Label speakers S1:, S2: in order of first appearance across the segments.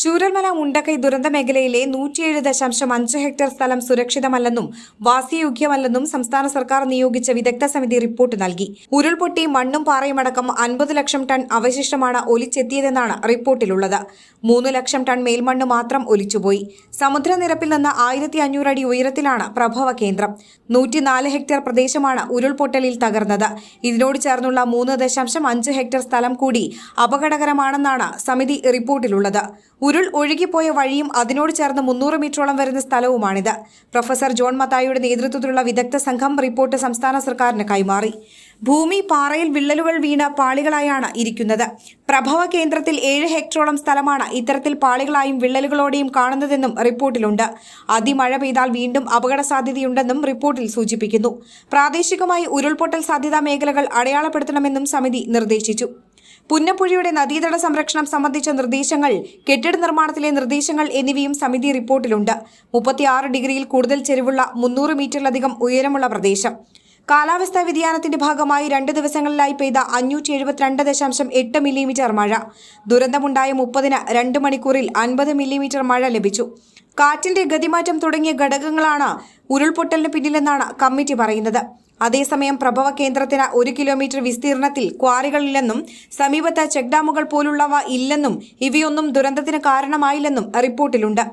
S1: ചൂരൽമല മുണ്ടക്കൈ ദുരന്ത മേഖലയിലെ 107.5 ഹെക്ടർ സ്ഥലം സുരക്ഷിതമല്ലെന്നും വാസയോഗ്യമല്ലെന്നും സംസ്ഥാന സർക്കാർ നിയോഗിച്ച വിദഗ്ധ സമിതി റിപ്പോർട്ട് നൽകി. ഉരുൾപൊട്ടി മണ്ണും പാറയുമടക്കം 50 ലക്ഷം ടൺ അവശിഷ്ടമാണ് ഒലിച്ചെത്തിയതെന്നാണ് റിപ്പോർട്ടിലുള്ളത്. 3 ലക്ഷം ടൺ മേൽമണ്ണ് മാത്രം ഒലിച്ചുപോയി. സമുദ്രനിരപ്പിൽ നിന്ന് 1500 അടി ഉയരത്തിലാണ് പ്രഭവ കേന്ദ്രം. 104 ഹെക്ടർ പ്രദേശമാണ് ഉരുൾപൊട്ടലിൽ തകർന്നത്. ഇതിനോട് ചേർന്നുള്ള 3.5 ഹെക്ടർ സ്ഥലം കൂടി അപകടകരമാണെന്നാണ് സമിതി റിപ്പോർട്ടിലുള്ളത്. ഉരുൾ ഒഴുകിപ്പോയ വഴിയും അതിനോട് ചേർന്ന് 300 മീറ്ററോളം വരുന്ന സ്ഥലവുമാണിത്. പ്രൊഫസർ ജോൺ മത്തായിയുടെ നേതൃത്വത്തിലുള്ള വിദഗ്ധ സംഘം റിപ്പോർട്ട് സംസ്ഥാന സർക്കാരിന് കൈമാറി. ഭൂമി പാറയിൽ വിള്ളലുകൾ വീണ പാളികളായാണ് ഇരിക്കുന്നത്. പ്രഭവ കേന്ദ്രത്തിൽ 7 ഹെക്ടറോളം സ്ഥലമാണ് ഇത്തരത്തിൽ പാളികളായും വിള്ളലുകളോടെയും കാണുന്നതെന്നും റിപ്പോർട്ടിലുണ്ട്. അതിമഴ പെയ്താൽ വീണ്ടും അപകട സാധ്യതയുണ്ടെന്നും റിപ്പോർട്ടിൽ സൂചിപ്പിക്കുന്നു. പ്രാദേശികമായി ഉരുൾപൊട്ടൽ സാധ്യതാ മേഖലകൾ അടയാളപ്പെടുത്തണമെന്നും സമിതി നിർദ്ദേശിച്ചു. പുന്നപ്പുഴയുടെ നദീതട സംരക്ഷണം സംബന്ധിച്ച നിർദ്ദേശങ്ങൾ, കെട്ടിട നിർമ്മാണത്തിലെ നിർദ്ദേശങ്ങൾ എന്നിവയും സമിതി റിപ്പോർട്ടിലുണ്ട്. 36 ഡിഗ്രിയിൽ കൂടുതൽ ചെരിവുള്ള 300 മീറ്ററിലധികം ഉയരമുള്ള പ്രദേശം. കാലാവസ്ഥാ വ്യതിയാനത്തിന്റെ ഭാഗമായി 2 ദിവസങ്ങളിലായി പെയ്ത 572.8 മില്ലിമീറ്റർ മഴ. ദുരന്തമുണ്ടായ 30-ന് 2 മണിക്കൂറിൽ 50 മില്ലിമീറ്റർ മഴ ലഭിച്ചു. കാറ്റിന്റെ ഗതിമാറ്റം തുടങ്ങിയ ഘടകങ്ങളാണ് ഉരുൾപൊട്ടലിന് പിന്നിലെന്നാണ് കമ്മിറ്റി പറയുന്നത്. അതേസമയം പ്രഭവ കേന്ദ്രത്തിന് 1 കിലോമീറ്റർ വിസ്തീർണത്തിൽ ക്വാറികളില്ലെന്നും സമീപത്ത് ചെക്ക് ഡാമുകൾ പോലുള്ളവ ഇല്ലെന്നും ഇവയൊന്നും ദുരന്തത്തിന് കാരണമായില്ലെന്നും റിപ്പോർട്ടിലുണ്ട്.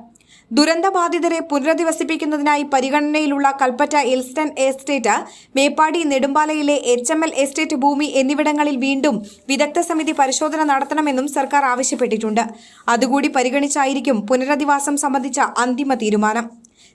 S1: ദുരന്തബാധിതരെ പുനരധിവസിപ്പിക്കുന്നതിനായി പരിഗണനയിലുള്ള കൽപ്പറ്റ എൽസ്റ്റൺ എസ്റ്റേറ്റ്, മേപ്പാടി നെടുമ്പാലയിലെ HML എസ്റ്റേറ്റ് ഭൂമി എന്നിവിടങ്ങളിൽ വീണ്ടും വിദഗ്ധ സമിതി പരിശോധന നടത്തണമെന്നും സർക്കാർ ആവശ്യപ്പെട്ടിട്ടുണ്ട്. അതുകൂടി പരിഗണിച്ചായിരിക്കും പുനരധിവാസം സംബന്ധിച്ച അന്തിമ തീരുമാനം.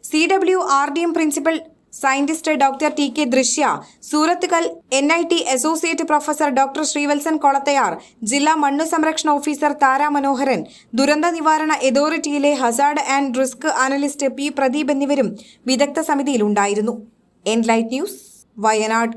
S1: CWRDM principal scientist doctor TK Drishya, Surathkal NIT associate professor doctor Sreevalsan Kolathayar, ജില്ലാ മണ്ണു സംരക്ഷണ ഓഫീസർ താര മനോഹരൻ, ദുരന്ത നിവാരണ അതോറിറ്റിയിലെ hazard and risk analyst P Pradeep എന്നിവരും വിദഗ്ധ സമിതിയിലുണ്ടായിരുന്നു. Enlight news, Wayanad.